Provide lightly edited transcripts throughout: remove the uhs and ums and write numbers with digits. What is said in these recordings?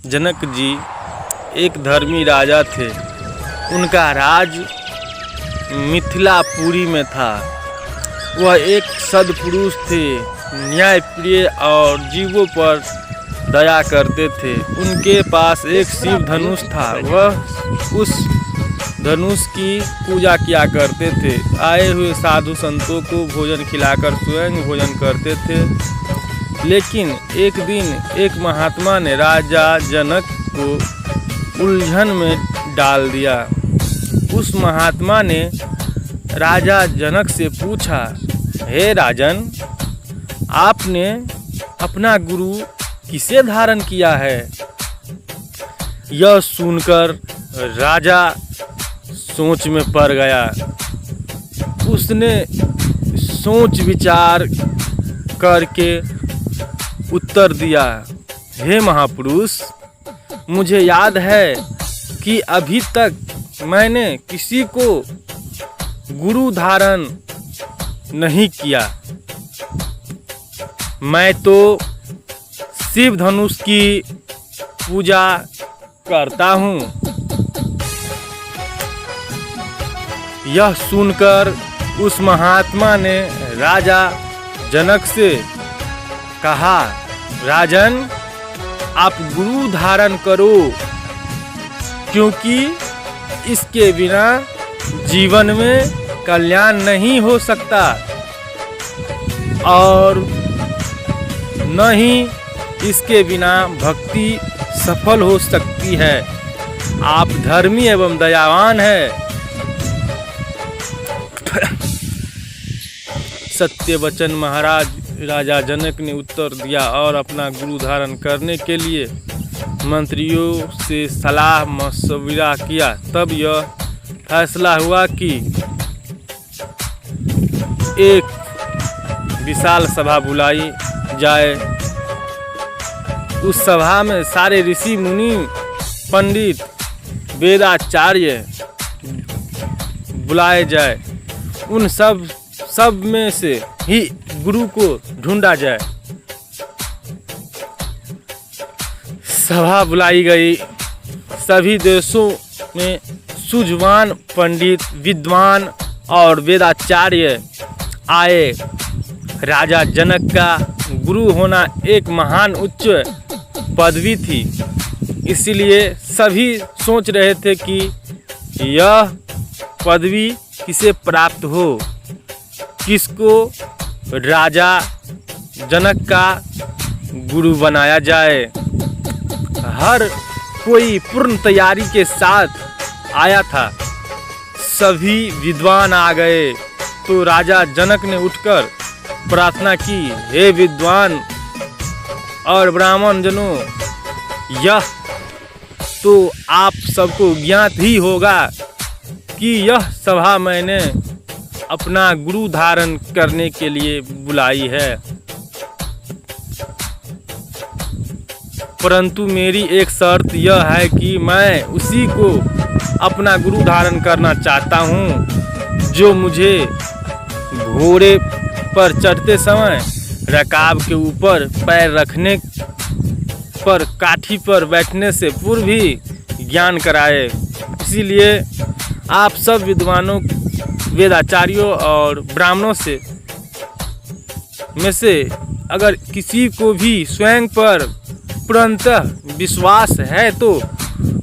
जनक जी एक धर्मी राजा थे। उनका राज मिथिलापुरी में था। वह एक सद्पुरुष थे, न्यायप्रिय और जीवों पर दया करते थे। उनके पास एक शिव धनुष था। वह उस धनुष की पूजा किया करते थे। आए हुए साधु संतों को भोजन खिलाकर स्वयं भोजन करते थे। लेकिन एक दिन एक महात्मा ने राजा जनक को उलझन में डाल दिया। उस महात्मा ने राजा जनक से पूछा, हे राजन, आपने अपना गुरु किसे धारण किया है? यह सुनकर राजा सोच में पड़ गया। उसने सोच विचार करके उत्तर दिया, हे महापुरुष, मुझे याद है कि अभी तक मैंने किसी को गुरु धारण नहीं किया। मैं तो शिव धनुष की पूजा करता हूँ। यह सुनकर उस महात्मा ने राजा जनक से कहा, राजन, आप गुरु धारण करो, क्योंकि इसके बिना जीवन में कल्याण नहीं हो सकता और न ही इसके बिना भक्ति सफल हो सकती है। आप धर्मी एवं दयावान हैं। सत्यवचन महाराज राजा जनक ने उत्तर दिया और अपना गुरु धारण करने के लिए मंत्रियों से सलाह मशविरा किया। तब यह फैसला हुआ कि एक विशाल सभा बुलाई जाए। उस सभा में सारे ऋषि मुनि, पंडित, वेदाचार्य बुलाए जाए। उन सब में से ही गुरु को ढूंढा जाए। सभा बुलाई गई। सभी देशों में सूझवान पंडित, विद्वान और वेदाचार्य आए। राजा जनक का गुरु होना एक महान उच्च पदवी थी। इसलिए सभी सोच रहे थे कि यह पदवी किसे प्राप्त हो, किसको राजा जनक का गुरु बनाया जाए। हर कोई पूर्ण तैयारी के साथ आया था। सभी विद्वान आ गए तो राजा जनक ने उठकर प्रार्थना की, हे विद्वान और ब्राह्मण जनों, यह तो आप सबको ज्ञात ही होगा कि यह सभा मैंने अपना गुरु धारण करने के लिए बुलाई है। परंतु मेरी एक शर्त यह है कि मैं उसी को अपना गुरु धारण करना चाहता हूँ जो मुझे घोड़े पर चढ़ते समय रकाब के ऊपर पैर रखने पर काठी पर बैठने से पूर्व ही ज्ञान कराए। इसीलिए आप सब विद्वानों, वेदाचार्यों और ब्राह्मणों में से अगर किसी को भी स्वयं पर पूर्णतः विश्वास है तो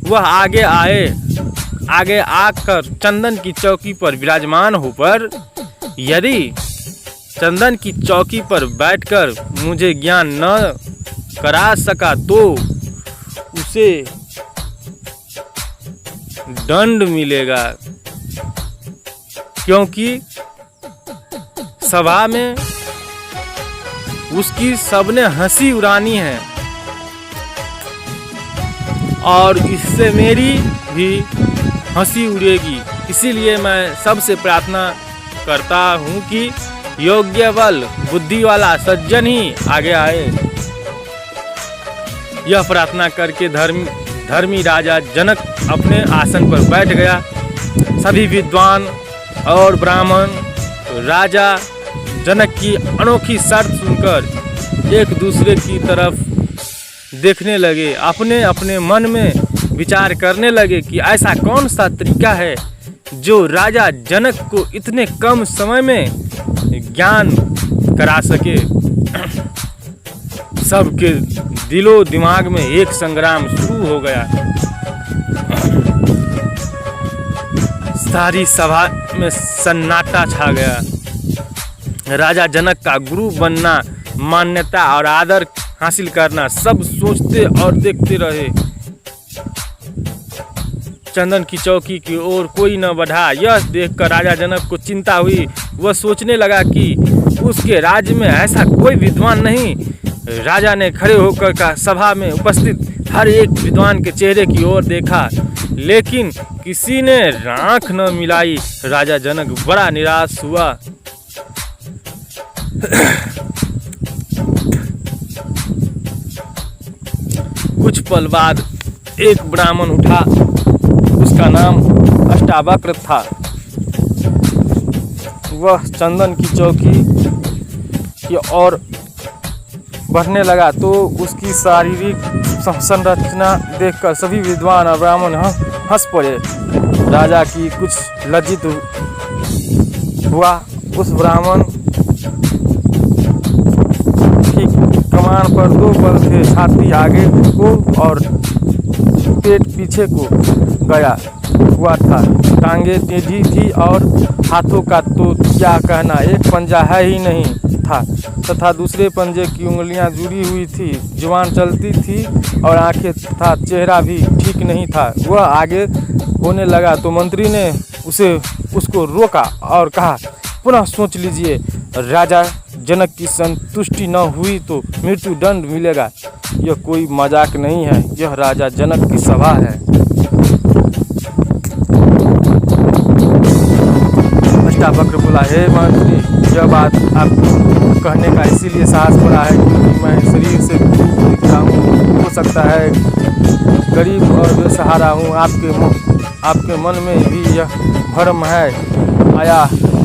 वह आगे आए। आगे आकर चंदन की चौकी पर विराजमान होकर यदि चंदन की चौकी पर बैठकर मुझे ज्ञान न करा सका तो उसे दंड मिलेगा, क्योंकि सभा में उसकी सबने हंसी उड़ानी है और इससे मेरी भी हंसी उड़ेगी। इसीलिए मैं सबसे प्रार्थना करता हूँ कि योग्य बल बुद्धि वाला सज्जन ही आगे आए। यह प्रार्थना करके धर्मी राजा जनक अपने आसन पर बैठ गया। सभी विद्वान और ब्राह्मण राजा जनक की अनोखी शर्त सुनकर एक दूसरे की तरफ देखने लगे, अपने अपने मन में विचार करने लगे कि ऐसा कौन सा तरीका है जो राजा जनक को इतने कम समय में ज्ञान करा सके। सबके दिलो दिमाग में एक संग्राम शुरू हो गया। सारी सभा में सन्नाटा छा गया। राजा जनक का गुरु बनना, मान्यता और आदर हासिल करना सब सोचते और देखते रहे। चंदन की चौकी की ओर कोई न बढ़ा। यह देखकर राजा जनक को चिंता हुई। वह सोचने लगा कि उसके राज्य में ऐसा कोई विद्वान नहीं। राजा ने खड़े होकर का सभा में उपस्थित हर एक विद्वान के चेहरे की ओर देखा, लेकिन किसी ने आंख न मिलाई। राजा जनक बड़ा निराश हुआ। कुछ पल बाद एक ब्राह्मण उठा। उसका नाम अष्टावक्र था। वह चंदन की चौकी की ओर बढ़ने लगा तो उसकी शारीरिक संरचना देखकर सभी विद्वान और ब्राह्मण हंस पड़े। राजा की कुछ लज्जित हुआ। उस ब्राह्मण की कमान पर 2 बल थे, छाती आगे को और पेट पीछे को गया हुआ था। टांगे टेढ़ी थी और हाथों का तो क्या कहना, एक पंजा है ही नहीं था तथा दूसरे पंजे की उंगलियां जुड़ी हुई थी। जुबान चलती थी और आंखें तथा चेहरा भी ठीक नहीं था। वह आगे होने लगा तो मंत्री ने उसको रोका और कहा, पुनः सोच लीजिए, राजा जनक की संतुष्टि न हुई तो मृत्यु दंड मिलेगा। यह कोई मजाक नहीं है, यह राजा जनक की सभा है। अष्टावक्र बोला, हे मंत्री, यह बात आप कहने का इसीलिए साहस पड़ा है क्योंकि मैं शरीर से टूट गया हूँ। हो सकता है गरीब और बेसहारा हूँ। आपके मन में भी यह भ्रम है आया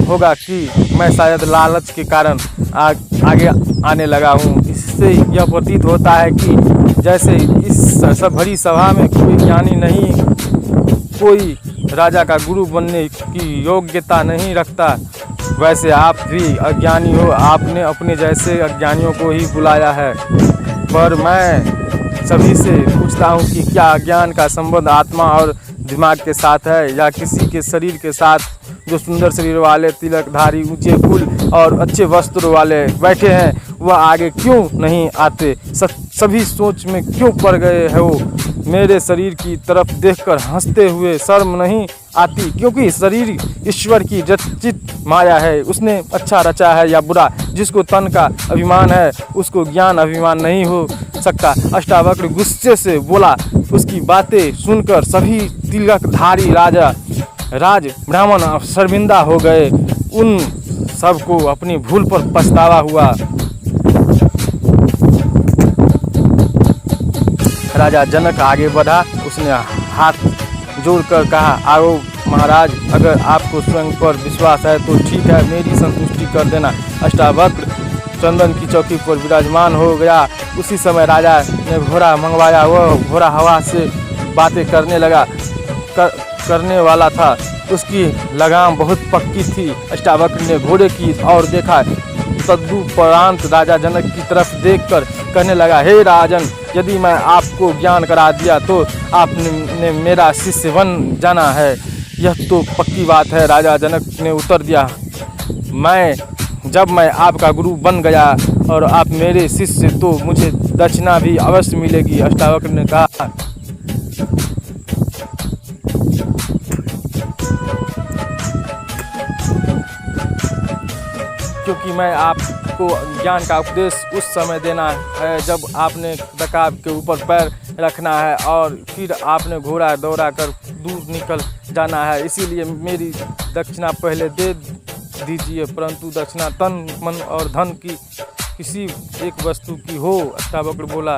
होगा कि मैं शायद लालच के कारण आगे आने लगा हूँ। इससे यह प्रतीत होता है कि जैसे इस सब बड़ी सभा में कोई ज्ञानी नहीं, कोई राजा का गुरु बनने की योग्यता नहीं रखता, वैसे आप भी अज्ञानी हो। आपने अपने जैसे अज्ञानियों को ही बुलाया है। पर मैं सभी से पूछता हूँ कि क्या अज्ञान का संबंध आत्मा और दिमाग के साथ है या किसी के शरीर के साथ? जो सुंदर शरीर वाले, तिलकधारी, ऊंचे फूल और अच्छे वस्त्र वाले बैठे हैं, वह आगे क्यों नहीं आते? सभी सोच में क्यों पड़ गए हो? मेरे शरीर की तरफ देखकर हंसते हुए शर्म नहीं आती? क्योंकि शरीर ईश्वर की रचित माया है। उसने अच्छा रचा है या बुरा, जिसको तन का अभिमान है उसको ज्ञान अभिमान नहीं हो सकता। अष्टावक्र गुस्से से बोला। उसकी बातें सुनकर सभी तिलकधारी राज ब्राह्मण शर्मिंदा हो गए। उन सबको अपनी भूल पर पछतावा हुआ। राजा जनक आगे बढ़ा। उसने हाथ जोड़कर कहा, आओ महाराज, अगर आपको स्वयं पर विश्वास है तो ठीक है, मेरी संतुष्टि कर देना। अष्टावक्र चंदन की चौकी पर विराजमान हो गया। उसी समय राजा ने घोड़ा मंगवाया। वह घोड़ा हवा से बातें करने वाला था। उसकी लगाम बहुत पक्की थी। अष्टावक्र ने घोड़े की ओर देखा। तदुपरांत राजा जनक की तरफ देखकर कहने लगा, हे राजन, यदि मैं आपको ज्ञान करा दिया तो आपने मेरा शिष्य बन जाना है। यह तो पक्की बात है। राजा जनक ने उत्तर दिया, जब मैं आपका गुरु बन गया और आप मेरे शिष्य, तो मुझे दक्षिणा भी अवश्य मिलेगी। अष्टावक्र ने कहा, क्योंकि मैं आपको ज्ञान का उपदेश उस समय देना है जब आपने रकाब के ऊपर पैर रखना है और फिर आपने घोड़ा दौड़ा कर दूर निकल जाना है। इसीलिए मेरी दक्षिणा पहले दे दीजिए, परंतु दक्षिणा तन, मन और धन की किसी एक वस्तु की हो। अष्टावक्र बोला,